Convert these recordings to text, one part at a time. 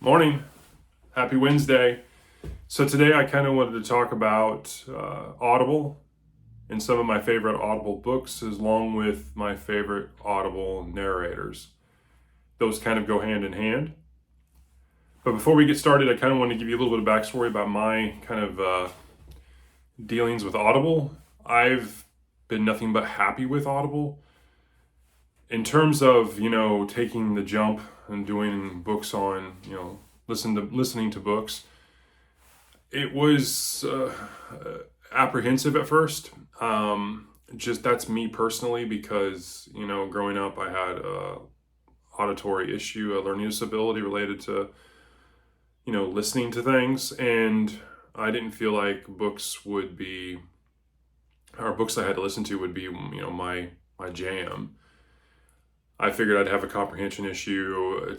Morning. Happy Wednesday. So today I kind of wanted to talk about Audible and some of my favorite Audible books, along with my favorite Audible narrators. Those kind of go hand in hand. But before we get started, I kind of want to give you a little bit of backstory about my kind of dealings with Audible. I've been nothing but happy with Audible. In terms of, taking the jump and doing books on, listening to books, it was apprehensive at first. Just that's me personally because, growing up I had a auditory issue, a learning disability related to, listening to things. And I didn't feel like books I had to listen to would be, my jam. I figured I'd have a comprehension issue,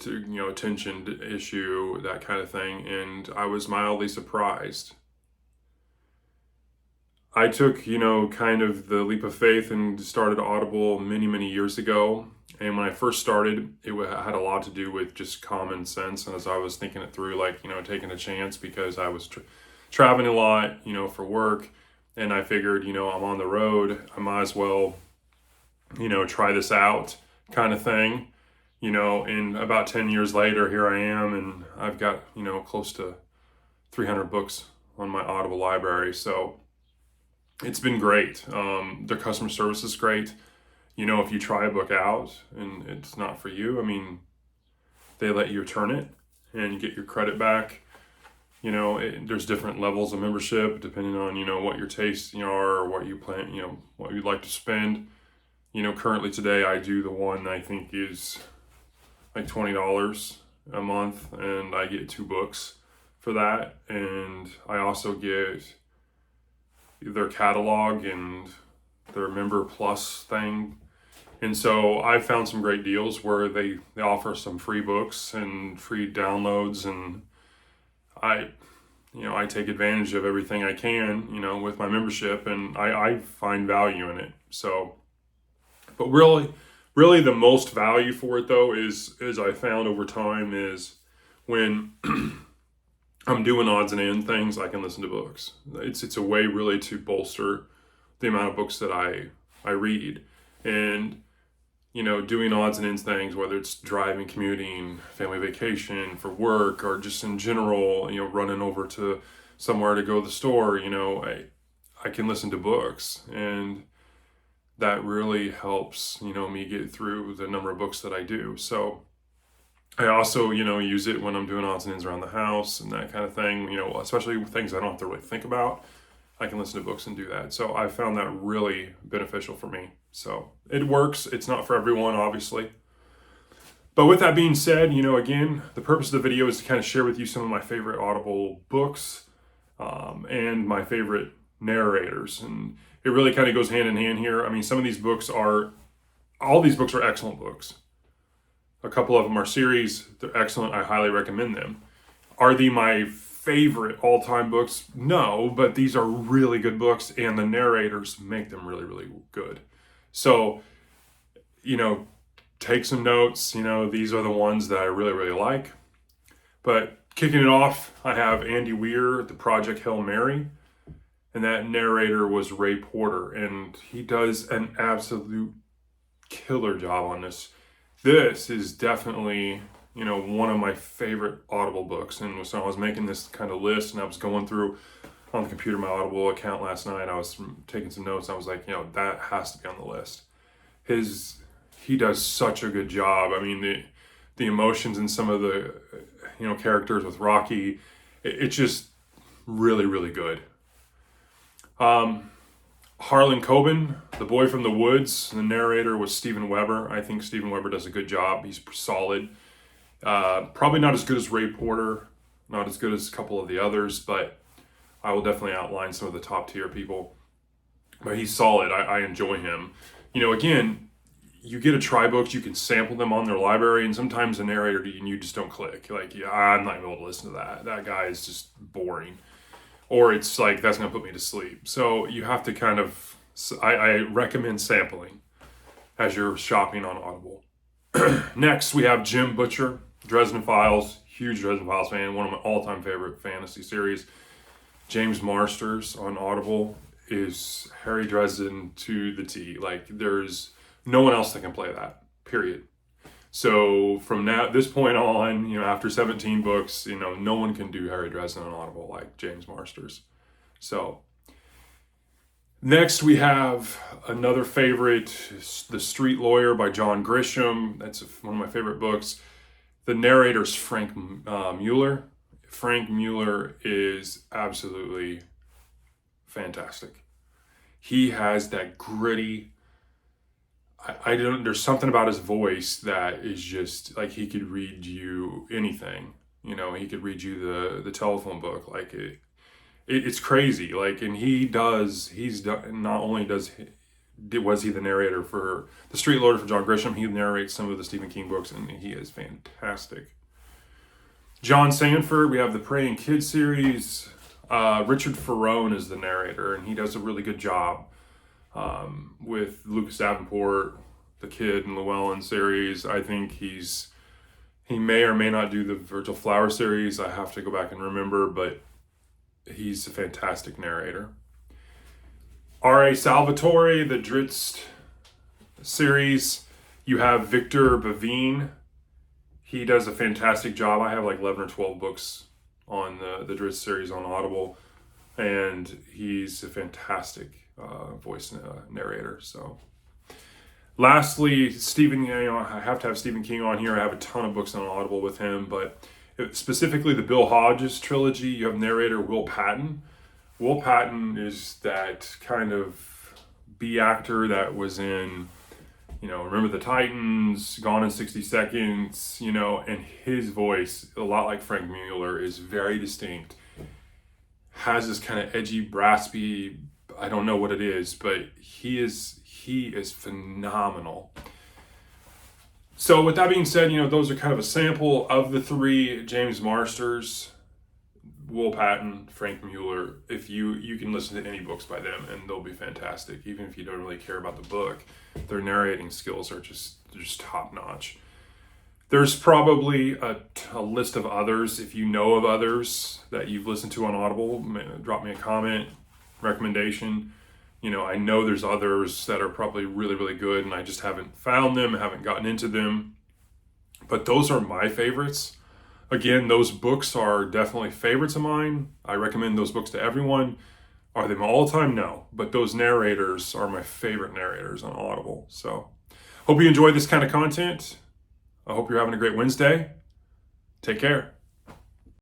attention issue, that kind of thing, and I was mildly surprised. I took, kind of the leap of faith and started Audible many, many years ago. And when I first started, it had a lot to do with just common sense. And as I was thinking it through, taking a chance because I was traveling a lot, for work. And I figured, I'm on the road, I might as well, try this out, kind of thing. And about 10 years later, here I am, and I've got, close to 300 books on my Audible library. So it's been great. Their customer service is great. If you try a book out and it's not for you, they let you return it and you get your credit back. There's different levels of membership depending on, what your tastes are or what you plan, what you'd like to spend. Currently today I do the one I think is like $20 a month, and I get 2 books for that. And I also get their catalog and their Member Plus thing. And so I've found some great deals where they offer some free books and free downloads, and I take advantage of everything I can, with my membership, and I find value in it. So, but really the most value for it though is I found over time is when I'm doing odds and end things, I can listen to books. It's a way really to bolster the amount of books that I read. And doing odds and ends things, whether it's driving, commuting, family vacation, for work, or just in general, running over to somewhere to go to the store, I can listen to books, and that really helps, me get through the number of books that I do. So I also, use it when I'm doing odds and ends around the house and that kind of thing, especially with things I don't have to really think about. I can listen to books and do that. So I found that really beneficial for me. So it works. It's not for everyone, obviously. But with that being said, again, the purpose of the video is to kind of share with you some of my favorite Audible books and my favorite narrators. And it really kind of goes hand in hand here. All these books are excellent books. A couple of them are series. They're excellent. I highly recommend them. Are they my favorite all-time books? No, but these are really good books, and the narrators make them really, really good. So, take some notes. These are the ones that I really, really like. But kicking it off, I have Andy Weir, The Project Hail Mary, and that narrator was Ray Porter, and he does an absolute killer job on this. This is definitely, one of my favorite Audible books. And so I was making this kind of list, and I was going through on the computer my Audible account last night. I was taking some notes. I was like, that has to be on the list. He does such a good job. The emotions in some of the, characters with Rocky, it's just really, really good. Harlan Coben, The Boy from the Woods. The narrator was Steven Weber. I think Steven Weber does a good job. He's solid. Probably not as good as Ray Porter, not as good as a couple of the others, but I will definitely outline some of the top tier people. But he's solid. I enjoy him. Again, you get to try books, you can sample them on their library, and sometimes the narrator, you just don't click. I'm not able to listen to that. That guy is just boring. Or it's like, that's going to put me to sleep. So you have to I recommend sampling as you're shopping on Audible. Next, we have Jim Butcher, Dresden Files. huge Dresden Files fan, one of my all-time favorite fantasy series. James Marsters on Audible is Harry Dresden to the T. Like, there's no one else that can play that, period. So from this point on, after 17 books, no one can do Harry Dresden on Audible like James Marsters. So next we have another favorite, The Street Lawyer by John Grisham. That's one of my favorite books. The narrator's Frank Mueller. Frank Mueller is absolutely fantastic. He has that gritty, there's something about his voice that is just like, he could read you anything. He could read you the telephone book. Like, it's crazy. Like, and not only was he the narrator for The Street Lord for John Grisham, he narrates some of the Stephen King books, and he is fantastic. John Sanford, we have the Praying Kids series. Richard Ferrone is the narrator, and he does a really good job with Lucas Davenport, the Kid and Llewellyn series. I think he may or may not do the Virgil Flower series. I have to go back and remember, but he's a fantastic narrator. R.A. Salvatore, the Drizzt series. You have Victor Bavine. He does a fantastic job. I have like 11 or 12 books on the Drizzt series on Audible, and he's a fantastic voice narrator. So lastly, Stephen, I have to have Stephen King on here. I have a ton of books on Audible with him, but specifically the Bill Hodges trilogy, you have narrator Will Patton. Will Patton is that kind of B actor that was in, Remember the Titans, Gone in 60 Seconds, and his voice, a lot like Frank Mueller, is very distinct. Has this kind of edgy, raspy, I don't know what it is, but he is phenomenal. So with that being said, those are kind of a sample of the three: James Marsters, Will Patton, Frank Mueller. If you can listen to any books by them, and they'll be fantastic. Even if you don't really care about the book, their narrating skills are just top notch. There's probably a list of others. If you know of others that you've listened to on Audible, drop me a comment, recommendation. I know there's others that are probably really, really good, and I just haven't found them, haven't gotten into them. But those are my favorites. Again, those books are definitely favorites of mine. I recommend those books to everyone. Are they my all-time? No. But those narrators are my favorite narrators on Audible. So, hope you enjoy this kind of content. I hope you're having a great Wednesday. Take care.